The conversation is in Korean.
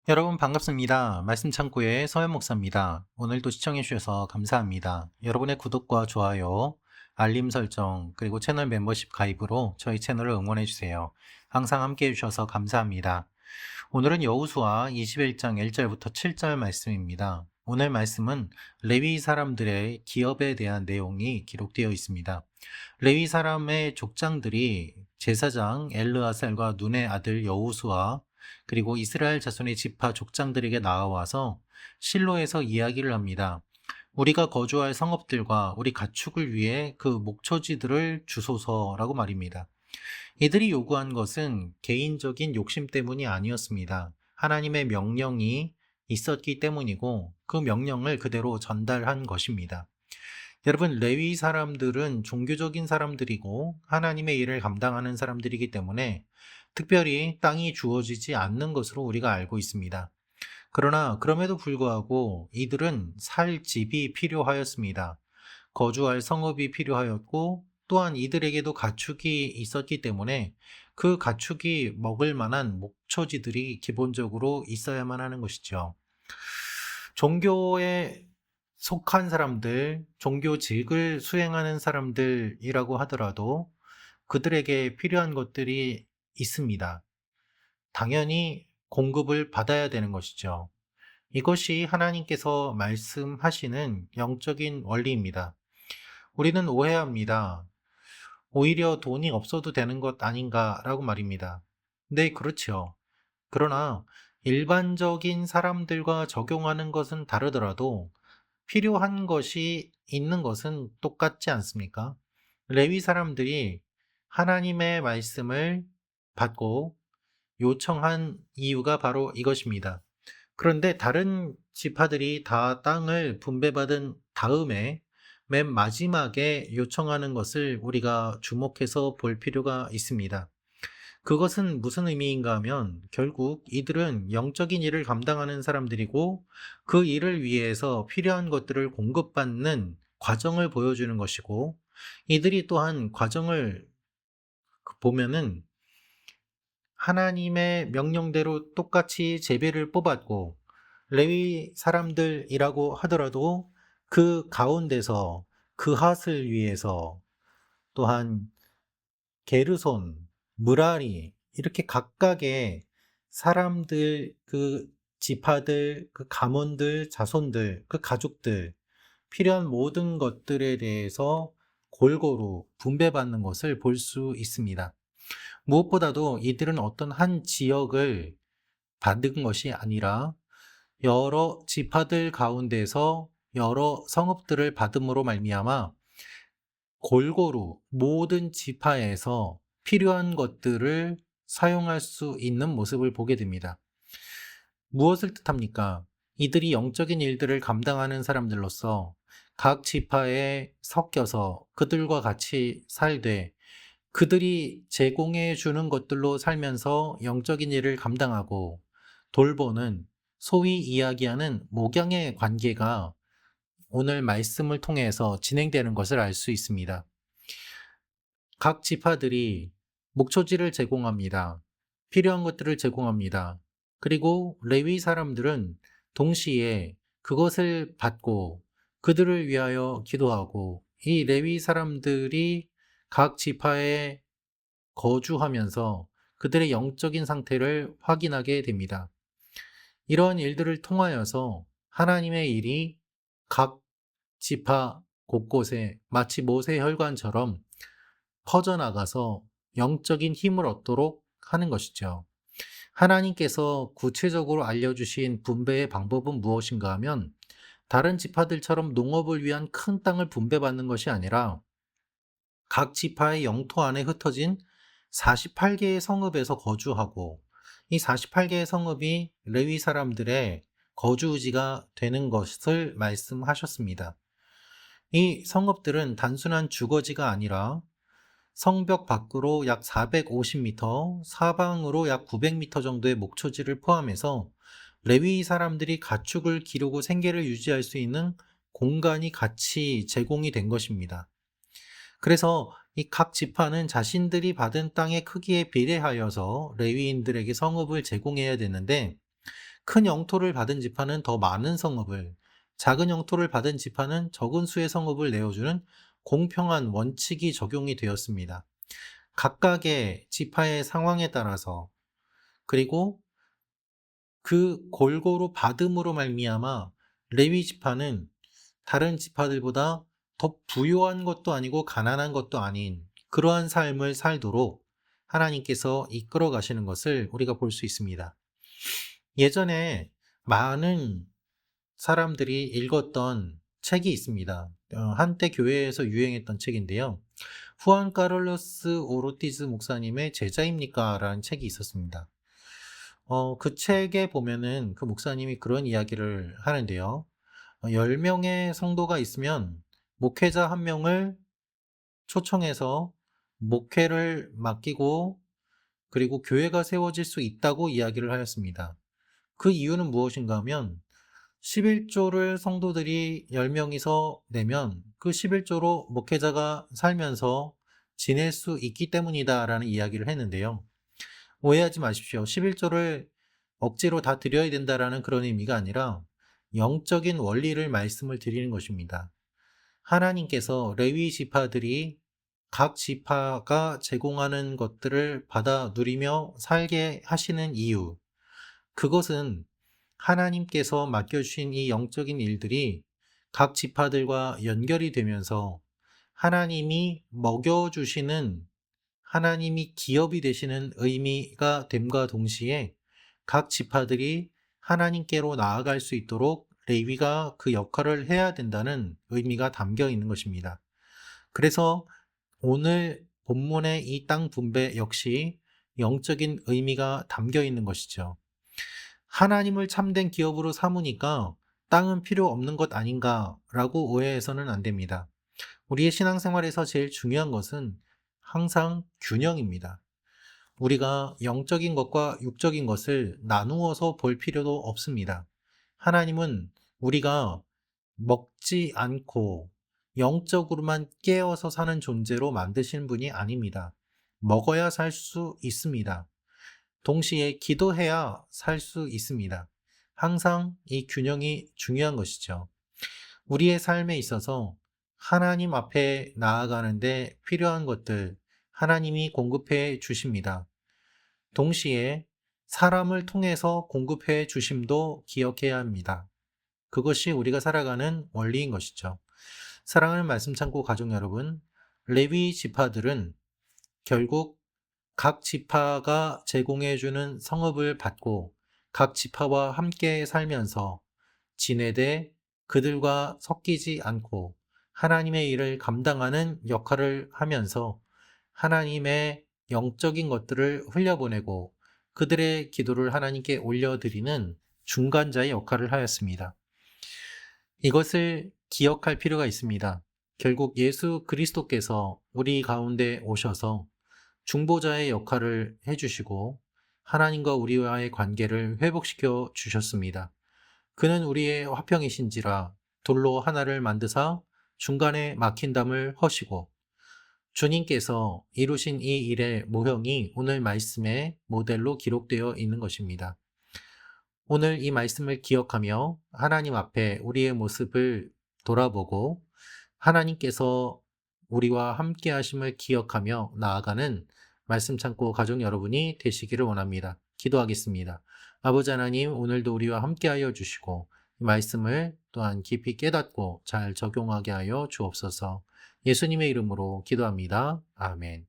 여러분 반갑습니다. 말씀 창고의 서현 목사입니다. 오늘도 시청해 주셔서 감사합니다. 여러분의 구독과 좋아요, 알림 설정, 그리고 채널 멤버십 가입으로 저희 채널을 응원해 주세요. 항상 함께 해 주셔서 감사합니다. 오늘은 여호수아 21장 1절부터 7절 말씀입니다. 오늘 말씀은 레위 사람들의 기업에 대한 내용이 기록되어 있습니다. 레위 사람의 족장들이 제사장 엘르아살과 눈의 아들 여호수아 그리고 이스라엘 자손의 지파 족장들에게 나와서 실로에서 이야기를 합니다. 우리가 거주할 성읍들과 우리 가축을 위해 그 목초지들을 주소서라고 말입니다. 이들이 요구한 것은 개인적인 욕심 때문이 아니었습니다. 하나님의 명령이 있었기 때문이고 그 명령을 그대로 전달한 것입니다. 여러분, 레위 사람들은 종교적인 사람들이고 하나님의 일을 감당하는 사람들이기 때문에 특별히 땅이 주어지지 않는 것으로 우리가 알고 있습니다. 그러나 그럼에도 불구하고 이들은 살 집이 필요하였습니다. 거주할 성읍이 필요하였고 또한 이들에게도 가축이 있었기 때문에 그 가축이 먹을 만한 목초지들이 기본적으로 있어야만 하는 것이죠. 종교에 속한 사람들, 종교직을 수행하는 사람들이라고 하더라도 그들에게 필요한 것들이 있습니다. 당연히 공급을 받아야 되는 것이죠. 이것이 하나님께서 말씀하시는 영적인 원리입니다. 우리는 오해합니다. 오히려 돈이 없어도 되는 것 아닌가라고 말입니다. 네, 그렇죠. 그러나 일반적인 사람들과 적용하는 것은 다르더라도 필요한 것이 있는 것은 똑같지 않습니까? 레위 사람들이 하나님의 말씀을 받고 요청한 이유가 바로 이것입니다. 그런데 다른 지파들이 다 땅을 분배받은 다음에 맨 마지막에 요청하는 것을 우리가 주목해서 볼 필요가 있습니다. 그것은 무슨 의미인가 하면 결국 이들은 영적인 일을 감당하는 사람들이고 그 일을 위해서 필요한 것들을 공급받는 과정을 보여주는 것이고 이들이 또한 과정을 보면은 하나님의 명령대로 똑같이 제비를 뽑았고 레위 사람들이라고 하더라도 그 가운데서 그핫을 위해서 또한 게르손, 무라리 이렇게 각각의 사람들, 그 지파들, 그 가문들, 자손들, 그 가족들 필요한 모든 것들에 대해서 골고루 분배받는 것을 볼 수 있습니다. 무엇보다도 이들은 어떤 한 지역을 받은 것이 아니라 여러 지파들 가운데서 여러 성읍들을 받음으로 말미암아 골고루 모든 지파에서 필요한 것들을 사용할 수 있는 모습을 보게 됩니다. 무엇을 뜻합니까? 이들이 영적인 일들을 감당하는 사람들로서 각 지파에 섞여서 그들과 같이 살되 그들이 제공해 주는 것들로 살면서 영적인 일을 감당하고 돌보는 소위 이야기하는 목양의 관계가 오늘 말씀을 통해서 진행되는 것을 알 수 있습니다. 각 지파들이 목초지를 제공합니다. 필요한 것들을 제공합니다. 그리고 레위 사람들은 동시에 그것을 받고 그들을 위하여 기도하고 이 레위 사람들이 각 지파에 거주하면서 그들의 영적인 상태를 확인하게 됩니다. 이러한 일들을 통하여서 하나님의 일이 각 지파 곳곳에 마치 모세 혈관처럼 퍼져나가서 영적인 힘을 얻도록 하는 것이죠. 하나님께서 구체적으로 알려주신 분배의 방법은 무엇인가 하면 다른 지파들처럼 농업을 위한 큰 땅을 분배받는 것이 아니라 각 지파의 영토 안에 흩어진 48개의 성읍에서 거주하고 이 48개의 성읍이 레위 사람들의 거주지가 되는 것을 말씀하셨습니다. 이 성읍들은 단순한 주거지가 아니라 성벽 밖으로 약 450m, 사방으로 약 900m 정도의 목초지를 포함해서 레위 사람들이 가축을 기르고 생계를 유지할 수 있는 공간이 같이 제공이 된 것입니다. 그래서 이 각 지파는 자신들이 받은 땅의 크기에 비례하여서 레위인들에게 성읍을 제공해야 되는데 큰 영토를 받은 지파는 더 많은 성읍을, 작은 영토를 받은 지파는 적은 수의 성읍을 내어주는 공평한 원칙이 적용이 되었습니다. 각각의 지파의 상황에 따라서, 그리고 그 골고루 받음으로 말미암아 레위 지파는 다른 지파들보다 더 부유한 것도 아니고 가난한 것도 아닌 그러한 삶을 살도록 하나님께서 이끌어 가시는 것을 우리가 볼 수 있습니다. 예전에 많은 사람들이 읽었던 책이 있습니다. 한때 교회에서 유행했던 책인데요. 후안 카를로스 오르티즈 목사님의 제자입니까? 라는 책이 있었습니다. 그 책에 보면은 그 목사님이 그런 이야기를 하는데요. 10명의 성도가 있으면 목회자 1명을 초청해서 목회를 맡기고 그리고 교회가 세워질 수 있다고 이야기를 하였습니다. 그 이유는 무엇인가 하면 11조를 성도들이 10명이서 내면 그 11조로 목회자가 살면서 지낼 수 있기 때문이다라는 이야기를 했는데요. 오해하지 마십시오. 11조를 억지로 다 드려야 된다라는 그런 의미가 아니라 영적인 원리를 말씀을 드리는 것입니다. 하나님께서 레위 지파들이 각 지파가 제공하는 것들을 받아 누리며 살게 하시는 이유, 그것은 하나님께서 맡겨주신 이 영적인 일들이 각 지파들과 연결이 되면서 하나님이 먹여주시는, 하나님이 기업이 되시는 의미가 됨과 동시에 각 지파들이 하나님께로 나아갈 수 있도록 레위가 그 역할을 해야 된다는 의미가 담겨 있는 것입니다. 그래서 오늘 본문의 이 땅 분배 역시 영적인 의미가 담겨 있는 것이죠. 하나님을 참된 기업으로 삼으니까 땅은 필요 없는 것 아닌가라고 오해해서는 안 됩니다. 우리의 신앙생활에서 제일 중요한 것은 항상 균형입니다. 우리가 영적인 것과 육적인 것을 나누어서 볼 필요도 없습니다. 하나님은 우리가 먹지 않고 영적으로만 깨어서 사는 존재로 만드신 분이 아닙니다. 먹어야 살 수 있습니다. 동시에 기도해야 살 수 있습니다. 항상 이 균형이 중요한 것이죠. 우리의 삶에 있어서 하나님 앞에 나아가는데 필요한 것들 하나님이 공급해 주십니다. 동시에 사람을 통해서 공급해 주심도 기억해야 합니다. 그것이 우리가 살아가는 원리인 것이죠. 사랑하는 말씀 창고 가족 여러분, 레위 지파들은 결국 각 지파가 제공해주는 성읍을 받고 각 지파와 함께 살면서 지내되 그들과 섞이지 않고 하나님의 일을 감당하는 역할을 하면서 하나님의 영적인 것들을 흘려보내고 그들의 기도를 하나님께 올려드리는 중간자의 역할을 하였습니다. 이것을 기억할 필요가 있습니다. 결국 예수 그리스도께서 우리 가운데 오셔서 중보자의 역할을 해주시고 하나님과 우리와의 관계를 회복시켜 주셨습니다. 그는 우리의 화평이신지라 돌로 하나를 만드사 중간에 막힌 담을 허시고, 주님께서 이루신 이 일의 모형이 오늘 말씀의 모델로 기록되어 있는 것입니다. 오늘 이 말씀을 기억하며 하나님 앞에 우리의 모습을 돌아보고 하나님께서 우리와 함께 하심을 기억하며 나아가는 말씀 창고 가족 여러분이 되시기를 원합니다. 기도하겠습니다. 아버지 하나님, 오늘도 우리와 함께 하여 주시고 이 말씀을 또한 깊이 깨닫고 잘 적용하게 하여 주옵소서. 예수님의 이름으로 기도합니다. 아멘.